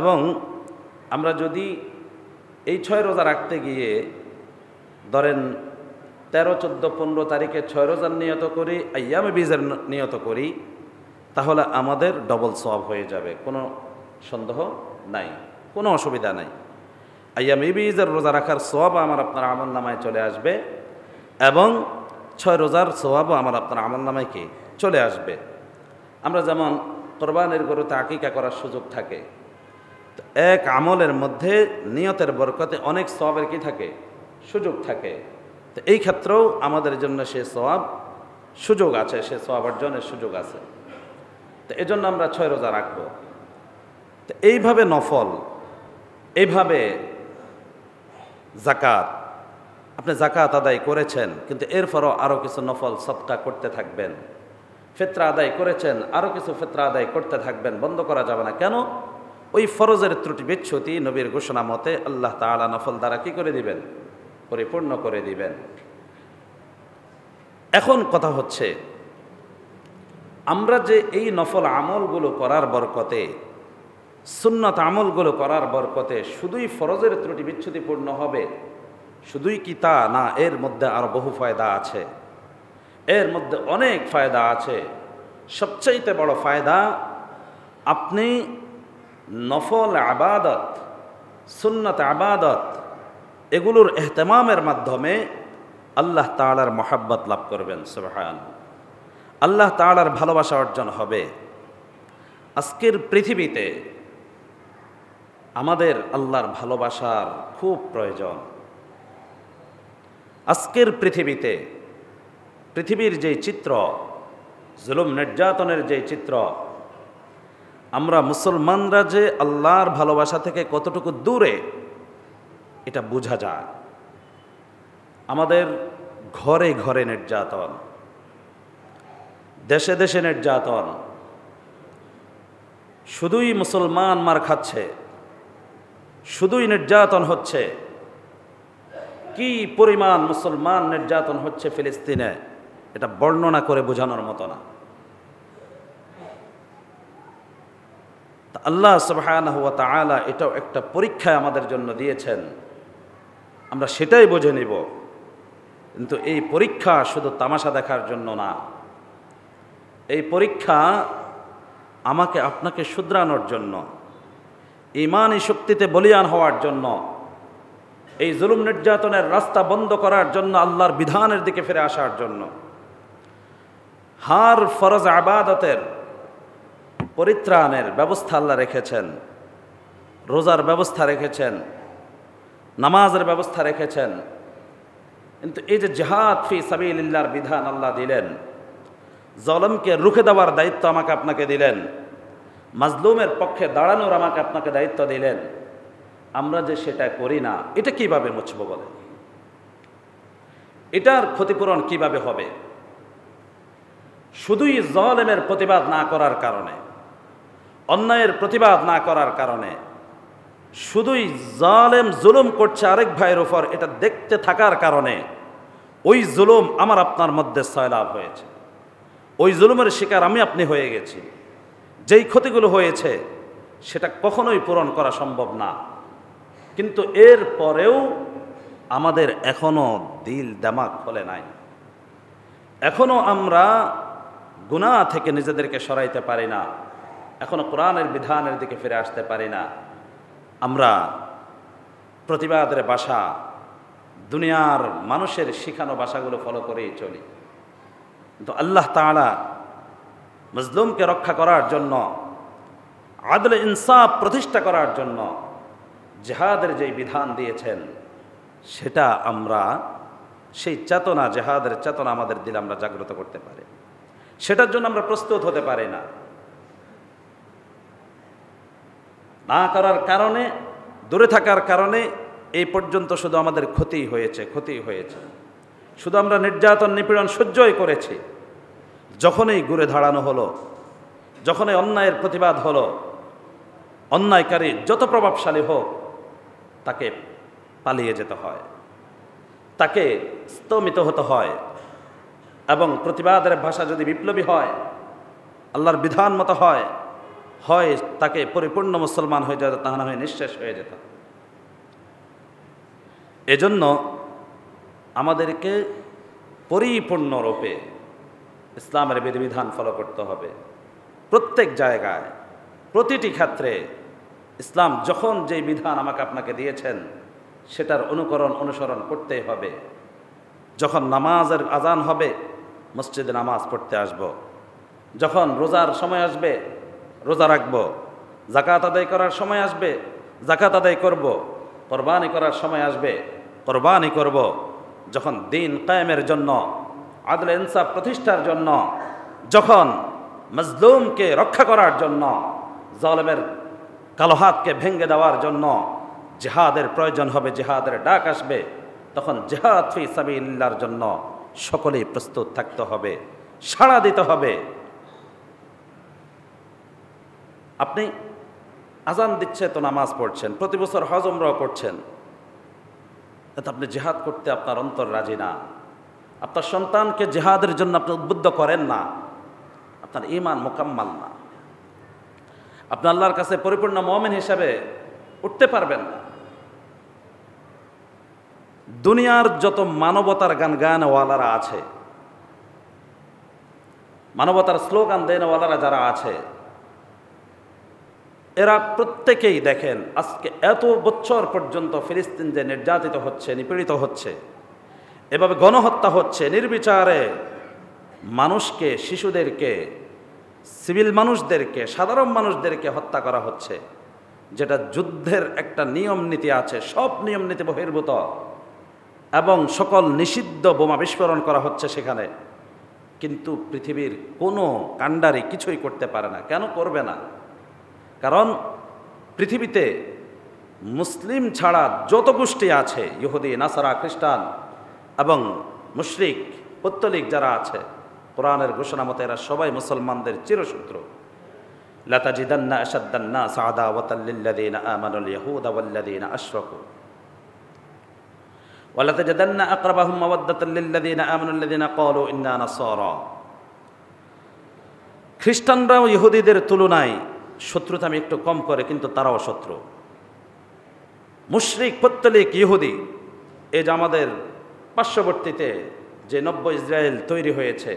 এবং আমরা যদি এই 6 রোজা রাখতে গিয়ে ধরেন 13, 14, 15 তারিখে 6 রোজার নিয়ত করি, আইয়ামে বীজের নিয়ত করি, তাহলে আমাদের ডবল সওয়াব হয়ে যাবে, কোনো সন্দেহ নাই, কোনো অসুবিধা নাই। আইয়ামে বীজের রোজা রাখার সওয়াব আমার আপনার আমলনামায় চলে আসবে এবং 6 রোজার সওয়াবও আমার আপনার আমলনামায় কি চলে আসবে। আমরা যেমন কোরবানির গরুতে আকিকা করার সুযোগ থাকে, তো এক আমলের মধ্যে নিয়তের বরকতে অনেক সওয়াবের কি থাকে, সুযোগ থাকে। তো এই ক্ষেত্রেও আমাদের জন্য সে সওয়াব সুযোগ আছে, সে সওয়াব অর্জনের সুযোগ আছে। তো এই জন্য আমরা 6 রোজা রাখবো। তো এইভাবে নফল, এইভাবে জাকাত, আপনি জাকাত আদায় করেছেন কিন্তু এরপরও আরও কিছু নফল সদকা করতে থাকবেন। ফিতরা আদায় করেছেন, আরও কিছু ফিতরা আদায় করতে থাকবেন, বন্ধ করা যাবে না। কেন? ওই ফরজের ত্রুটি বিচ্ছুতি নবীর ঘোষণা মতে আল্লাহ তাআলা নফল দ্বারা কি করে দিবেন? পরিপূর্ণ করে দিবেন। এখন কথা হচ্ছে, আমরা যে এই নফল আমলগুলো করার বরকতে, সুন্নত আমলগুলো করার বরকতে শুধুই ফরজের ত্রুটি বিচ্ছুতি পূর্ণ হবে, শুধুই কি তা না, এর মধ্যে আরো বহু ফায়দা আছে, এর মধ্যে অনেক ফায়দা আছে। সবচাইতে বড় ফায়দা, আপনি নফল আবাদত, সুন্নত আবাদত, এগুলোর এহতেমামের মাধ্যমে আল্লাহ তাআলার মহাব্বত লাভ করবেন। সুবহান। আল্লাহ তাআলার ভালোবাসা অর্জন হবে। আজকের পৃথিবীতে আমাদের আল্লাহর ভালোবাসার খুব প্রয়োজন। আজকের পৃথিবীতে, পৃথিবীর যে চিত্র, জুলুম নির্যাতনের যে চিত্র, আমরা মুসলমানরা যে আল্লাহর ভালোবাসা থেকে কতটুকু দূরে এটা বোঝা যায়। আমাদের ঘরে ঘরে নির্যাতন, দেশে দেশে নির্যাতন, শুধুই মুসলমান মার খাচ্ছে, শুধুই নির্যাতন হচ্ছে। কি পরিমাণ মুসলমান নির্যাতন হচ্ছে ফিলিস্তিনে, এটা বর্ণনা করে বোঝানোর মতো না। আল্লাহ সুবহানাহু ওয়া তাআলা এটাও একটা পরীক্ষা আমাদের জন্য দিয়েছেন, আমরা সেটাই বুঝে নিব। কিন্তু এই পরীক্ষা শুধু তামাশা দেখার জন্য না, এই পরীক্ষা আমাকে আপনাকে শুধরানোর জন্য, ঈমানি শক্তিতে বলিয়ান হওয়ার জন্য, এই জুলুম নির্যাতনের রাস্তা বন্ধ করার জন্য, আল্লাহর বিধানের দিকে ফিরে আসার জন্য। হার ফরজ আবাদতের পরিত্রাণের ব্যবস্থা আল্লাহ রেখেছেন, রোজার ব্যবস্থা রেখেছেন, নামাজের ব্যবস্থা রেখেছেন। কিন্তু এই যে জিহাদ ফি সাবিলিল্লাহর বিধান আল্লাহ দিলেন, জলমকে রুখে দেওয়ার দায়িত্ব আমাকে আপনাকে দিলেন, মাজলুমের পক্ষে দাঁড়ানোর আমাকে আপনাকে দায়িত্ব দিলেন, আমরা যে সেটা করি না, এটা কিভাবে মুছবো বলে? এটার ক্ষতিপূরণ কিভাবে হবে? শুধুই জালেমের প্রতিবাদ না করার কারণে, অন্যায়ের প্রতিবাদ না করার কারণে, শুধুই জালেম জুলুম করছে আরেক ভাইয়ের উপর এটা দেখতে থাকার কারণে ওই জুলুম আমার আপনার মধ্যে সয়লাভ হয়েছে, ওই জুলুমের শিকার আমি আপনি হয়ে গেছি। যেই ক্ষতিগুলো হয়েছে সেটা কখনোই পূরণ করা সম্ভব না, কিন্তু এর পরেও আমাদের এখনো দিল দিমাগ খোলে নাই, এখনো আমরা গুনাহ থেকে নিজেদেরকে সরাইতে পারি না, এখনো কোরআনের বিধানের দিকে ফিরে আসতে পারি না। আমরা প্রতিবাদের ভাষা, দুনিয়ার মানুষের শিখানো ভাষাগুলো ফলো করেই চলি। কিন্তু আল্লাহ তাআলা মজলুমকে রক্ষা করার জন্য, আদল ইনসাফ প্রতিষ্ঠা করার জন্য জিহাদের যেই বিধান দিয়েছেন সেটা আমরা, সেই চেতনা, জিহাদের চেতনা আমাদের দিলে আমরা জাগ্রত করতে পারি, সেটার জন্য আমরা প্রস্তুত হতে পারি না। না করার কারণে, দূরে থাকার কারণে এই পর্যন্ত শুধু আমাদের ক্ষতি হয়েছে, শুধু আমরা নির্যাতন নিপীড়ন সহ্যই করেছি। যখনই ঘুরে দাঁড়ানো হলো, যখনই অন্যায়ের প্রতিবাদ হলো, অন্যায়কারী যত প্রভাবশালী হোক তাকে পালিয়ে যেতে হয়, তাকে স্তমিত হতে হয়, এবং প্রতিবাদের ভাষা যদি বিপ্লবী হয়, আল্লাহর বিধান মতো হয়, তাকে পরিপূর্ণ মুসলমান হয়ে যেত, তা না হয়ে নিঃশেষ হয়ে যেত। এজন্য আমাদেরকে পরিপূর্ণরূপে ইসলামের বিধিবিধান ফলো করতে হবে। প্রত্যেক জায়গায়, প্রতিটি ক্ষেত্রে ইসলাম যখন যেই বিধান আমাকে আপনাকে দিয়েছেন সেটার অনুসরণ করতেই হবে। যখন নামাজের আজান হবে মসজিদে নামাজ পড়তে আসব, যখন রোজার সময় আসবে রোজা রাখব, যাকাত আদায় করার সময় আসবে যাকাত আদায় করব, কোরবানি করার সময় আসবে কোরবানি করব। যখন দিন কায়েমের জন্য, আদল ইনসাফ প্রতিষ্ঠার জন্য, যখন মজলুমকে রক্ষা করার জন্য, জালেমের কালো হাতকে ভেঙে দেওয়ার জন্য জিহাদের প্রয়োজন হবে, জিহাদের ডাক আসবে, তখন জিহাদ ফি সাবিলিল্লাহর জন্য সকলেই প্রস্তুত থাকতে হবে, সাড়া দিতে হবে। আপনি আজান দিচ্ছে তো নামাজ পড়ছেন, প্রতি বছর হজ উমরা করছেন, এতে আপনি জিহাদ করতে আপনার অন্তর রাজি না, আপনার সন্তানকে জিহাদের জন্য আপনি উদ্বুদ্ধ করেন না, আপনার ঈমান মোকাম্মাল না, আপনি আল্লাহর কাছে পরিপূর্ণ মুমিন হিসাবে উঠতে পারবেন না। দুনিয়ার যত মানবতার গানওয়ালারা আছে, মানবতার স্লোগান দেনওয়ালারা যারা আছে, এরা প্রত্যেকেই দেখেন আজকে এত বছর পর্যন্ত ফিলিস্তিন যে নির্যাতিত হচ্ছে, নিপীড়িত হচ্ছে, এভাবে গণহত্যা হচ্ছে, নির্বিচারে মানুষকে, শিশুদেরকে, সিভিল মানুষদেরকে, সাধারণ মানুষদেরকে হত্যা করা হচ্ছে, যেটা যুদ্ধের একটা নিয়ম নীতি আছে, সব নিয়ম নীতি বহির্ভূত, এবং সকল নিষিদ্ধ বোমা বিস্ফোরণ করা হচ্ছে সেখানে। কিন্তু পৃথিবীর কোনো কাণ্ডারি কিছুই করতে পারে না। কেন করবে না? কারণ পৃথিবীতে মুসলিম ছাড়া যত গোষ্ঠী আছে, ইহুদি, নাসারা, খ্রিস্টান এবং মুশরিক, পৌত্তলিক যারা আছে, কোরআনের ঘোষণা মতে এরা সবাই মুসলমানদের চিরশত্রু। লাতাজিদান্না আশাদ্দান নাস আদাওয়াতাল লিল্লাযীনা আমানুল ইয়াহুদা ওয়াল্লাযীনা আশরাকু ওয়া লাতাজিদান্না আকরাবাহুম মাওয়াদ্দাতাল লিল্লাযীনা আমানুল্লাযীনা ক্বালু ইন্না নাসারা। খ্রিস্টানরাও ইহুদিদের তুলনায় শত্রুতা আমি একটু কম করে, কিন্তু তারাও শত্রু। মুশরিক, পৌত্তলিক, ইহুদি, এই যে আমাদের পার্শ্ববর্তীতে যে নব্য ইসরায়েল তৈরি হয়েছে,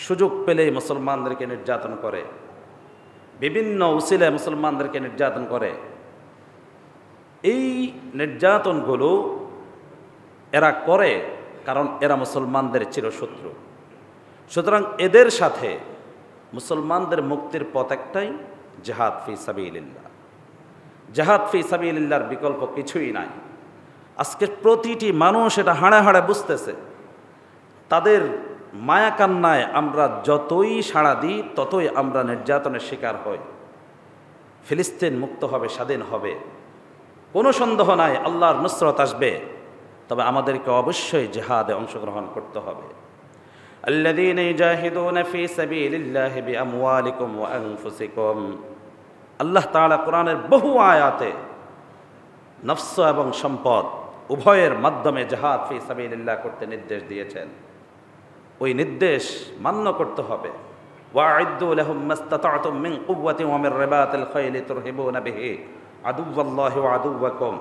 সুযোগ পেলেই মুসলমানদেরকে নির্যাতন করে, বিভিন্ন উসিলায় মুসলমানদেরকে নির্যাতন করে। এই নির্যাতনগুলো এরা করে কারণ এরা মুসলমানদের চিরশত্রু। সুতরাং এদের সাথে মুসলমানদের মুক্তির পথ একটাই, জিহাদ ফি সাবিলিল্লাহ। জিহাদ ফি সাবিলিল্লাহর বিকল্প কিছুই নাই। আজকে প্রতিটি মানুষ এটা হাড়ে হাড়ে বুঝতেছে। তাদের মায়া কান্নায় আমরা যতই সাড়া দিই ততই আমরা নির্যাতনের শিকার হই। ফিলিস্তিন মুক্ত হবে, স্বাধীন হবে, কোনো সন্দেহ নাই, আল্লাহর নুসরত আসবে। তবে আমাদেরকে অবশ্যই জিহাদে অংশগ্রহণ করতে হবে। আল্লাযীনা ইউজাহিদুনা ফী সাবিলিল্লাহি বিআমওয়ালিকুম ওয়া আনফুসিকুম। আল্লাহ তাআলা কোরআনের বহু আয়াতে নফস এবং সম্পদ উভয়ের মাধ্যমে জিহাদ ফী সাবিলিল্লাহ করতে নির্দেশ দিয়েছেন। ওই নির্দেশ মান্য করতে হবে। ওয়া'ইদ্দু লাহুম মাসতাতা'তুম মিন কুওয়াতিন ওয়া মিন রিবাতিল খাইলি তুরহিবুনা বিহি আদুওয়াল্লাহি ওয়া আদুওয়াকুম।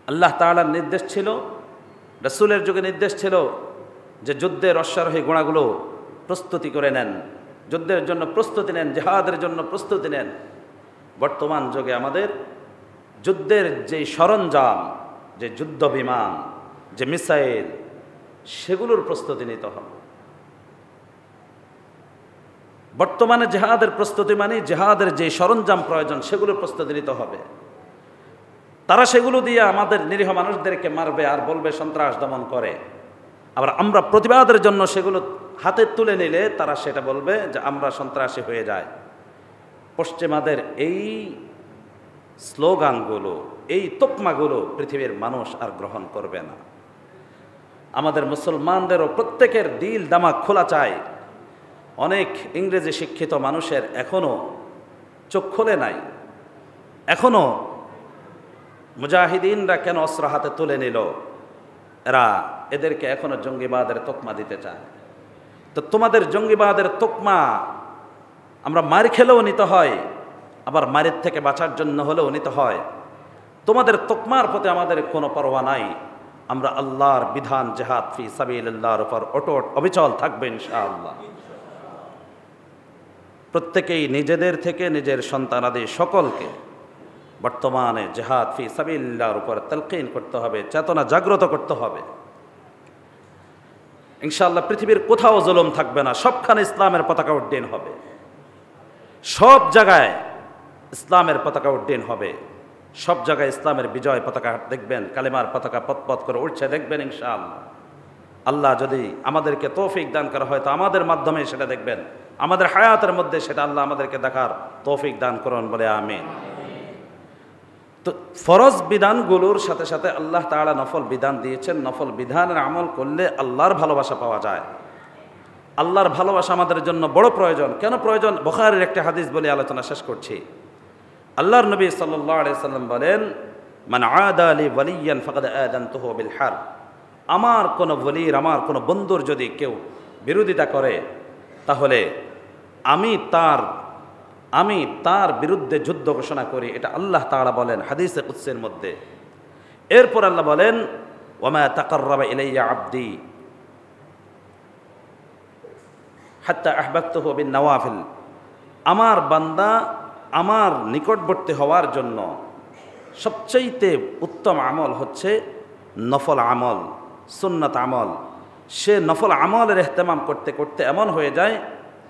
আল্লাহ তাআলার নির্দেশ ছিল, রাসূলের যুগে নির্দেশ ছিল যে যুদ্ধের অশ্বারোহী ঘোড়াগুলো প্রস্তুতি করে নেন, যুদ্ধের জন্য প্রস্তুতি নেন, জিহাদের জন্য প্রস্তুতি নেন। বর্তমান যুগে আমাদের যুদ্ধের যে সরঞ্জাম, যে যুদ্ধ বিমান, যে মিসাইল, সেগুলোর প্রস্তুতি নিতে হবে। বর্তমানে জিহাদের প্রস্তুতি মানে জিহাদের যে সরঞ্জাম প্রয়োজন সেগুলোর প্রস্তুতি নিতে হবে। তারা সেগুলো দিয়ে আমাদের নিরীহ মানুষদেরকে মারবে আর বলবে সন্ত্রাস দমন করে। আবার আমরা প্রতিবাদের জন্য সেগুলো হাতে তুলে নিলে তারা সেটা বলবে যে আমরা সন্ত্রাসী হয়ে যায়। পশ্চিমাদের এই স্লোগানগুলো, এই তোকমাগুলো পৃথিবীর মানুষ আর গ্রহণ করবে না। আমাদের মুসলমানদেরও প্রত্যেকের দিল দামাগ খোলা চায়। অনেক ইংরেজি শিক্ষিত মানুষের এখনও চোখ খোলে নাই। এখনও মুজাহিদিনরা কেন অস্ত্র হাতে তুলে নিল, এদেরকে এখনও জঙ্গিবাদের তোকমা দিতে চায়। তো তোমাদের জঙ্গিবাদের তোকমা আমরা মার খেলেও নিতে হয়, আবার মারের থেকে বাঁচার জন্য হলেও নিতে হয়। তোমাদের তোকমার প্রতি আমাদের কোনো পরোয়া নাই। আমরা আল্লাহর বিধান জিহাদ ফি সাবিলিল্লাহর উপর অটুট অবিচল থাকবে ইনশাআল্লাহ। প্রত্যেকেই নিজেদের থেকে নিজের সন্তানাদি সকলকে বর্তমানে জিহাদ ফি সাবিলিল্লাহর উপর তালকিন করতে হবে, চেতনা জাগ্রত করতে হবে। ইনশাআল্লাহ পৃথিবীর কোথাও জুলুম থাকবে না, সবখানে ইসলামের পতাকা উড্ডীন হবে, সব জায়গায় ইসলামের পতাকা উড্ডীন হবে, সব জায়গায় ইসলামের বিজয় পতাকা দেখবেন, কালেমার পতাকা পথ করে উঠছে দেখবেন ইনশাআল্লাহ। আল্লাহ যদি আমাদেরকে তৌফিক দান করা হয় তো আমাদের মাধ্যমে সেটা দেখবেন, আমাদের হায়াতের মধ্যে সেটা আল্লাহ আমাদেরকে দেখার তৌফিক দান করুন বলে আমিন। তো ফরজ বিধানগুলোর সাথে সাথে আল্লাহ তাআলা নফল বিধান দিয়েছেন। নফল বিধানের আমল করলে আল্লাহর ভালোবাসা পাওয়া যায়। আল্লাহর ভালোবাসা আমাদের জন্য বড় প্রয়োজন। কেন প্রয়োজন? বুখারীর একটা হাদিস বলে আলোচনা শেষ করছি। আল্লাহর নবী সাল্লাল্লাহু আলাইহি সাল্লাম বলেন, মান আদা লি ওয়ালিয়ান ফাকাদ আযানতুহু বিল হারব। আমার কোনো ওলির, আমার কোনো বন্ধুর যদি কেউ বিরোধিতা করে তাহলে আমি তার বিরুদ্ধে যুদ্ধ ঘোষণা করি। এটা আল্লাহ তাআলা বলেন হাদিসে কুদসির মধ্যে। এরপর আল্লাহ বলেন, ওয়ামা তাকাররাবা ইলাইয়া আবদি হাত্তা আহবাবতুহু বিন নওয়াফিল। আমার বান্দা আমার নিকটবর্তী হওয়ার জন্য সবচাইতে উত্তম আমল হচ্ছে নফল আমল, সুন্নাত আমল। সে নফল আমলের ইহতিমাম করতে করতে এমন হয়ে যায়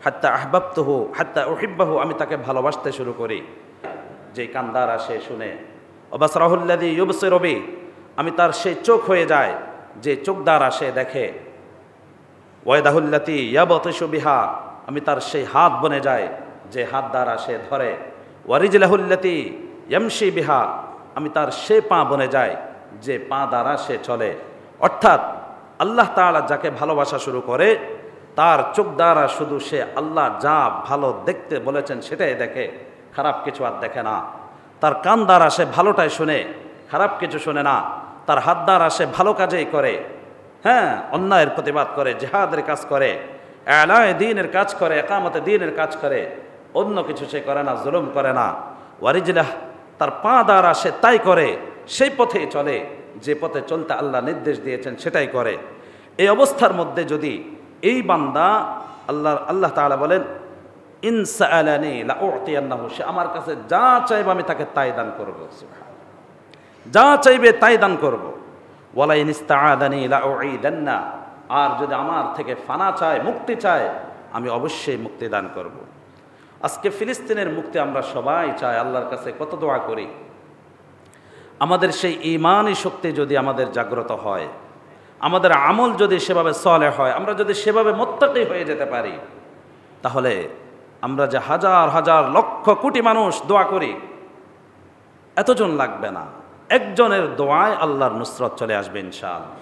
হাত্তা আহবাবতুহু হাত্তা উহিব্বাহু, আমি তাকে ভালোবাসতে শুরু করি। যে কান্দার আসে শুনে, ওয়াবাসরাহুল্লাযী ইউবসিরু বি, আমি তার সেই চোখ হয়ে যায় যে চোখ দ্বারা সে দেখে। ওয়াদাহুল্লাতী ইয়াবতিশু বিহা, আমি তার সেই হাত বনে যায় যে হাত দ্বারা সে ধরে। ওয়ারিজলাহুল্লাতী ইয়ামশি বিহা, আমি তার সে পা বনে যায় যে পা দ্বারা সে চলে। অর্থাৎ আল্লাহ তাআলা যাকে ভালোবাসা শুরু করে তার চোখ দ্বারা শুধু সে আল্লাহ যা ভালো দেখতে বলেছেন সেটাই দেখে, খারাপ কিছু আর দেখে না। তার কান দ্বারা সে ভালোটাই শুনে, খারাপ কিছু শুনে না। তার হাত দ্বারা সে ভালো কাজেই করে, হ্যাঁ, অন্যায়ের প্রতিবাদ করে, জিহাদের কাজ করে, আলায়ে দ্বীনের কাজ করে, ইকামতে দ্বীনের কাজ করে, অন্য কিছু সে করে না, জুলুম করে না। ওয়ারিজলাহ, তার পা দ্বারা সে তাই করে, সেই পথেই চলে, যে পথে চলতে আল্লাহ নির্দেশ দিয়েছেন সেটাই করে। এই অবস্থার মধ্যে যদি এই বান্দা আল্লাহ তাআলা বলেন, ইন সাআলানি লাউতিয়ান্নাহু, সে আমার কাছে যা চাইবে আমি তাকে তাই দান করব। যা চাইবে তাই দান করব। ওয়ালা ইন ইস্তাআদানি লাউঈদান্না, আর যদি আমার থেকে ফানা চায়, মুক্তি চায়, আমি অবশ্যই মুক্তি দান করব। আজকে ফিলিস্তিনের মুক্তি আমরা সবাই চাই, আল্লাহর কাছে কত দোয়া করি। আমাদের সেই ঈমানি শক্তি যদি আমাদের জাগ্রত হয়, আমাদের আমল যদি সেভাবে সলেহ হয়, আমরা যদি সেভাবে মুত্তাকি হয়ে যেতে পারি, তাহলে আমরা যে হাজার হাজার লক্ষ কোটি মানুষ দোয়া করি, এতজন লাগবে না, একজনের দোয়ায় আল্লাহর নুসরত চলে আসবে ইনশাআল্লাহ।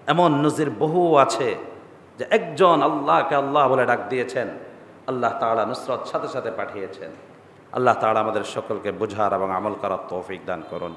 এমন নজির বহু আছে যে একজন আল্লাহকে আল্লাহ বলে ডাক দিয়েছেন, আল্লাহ তাআলা নুসরত সাথে সাথে পাঠিয়েছেন। আল্লাহ তাআলা আমাদের সকলকে বুঝার এবং আমল করার তৌফিক দান করুন।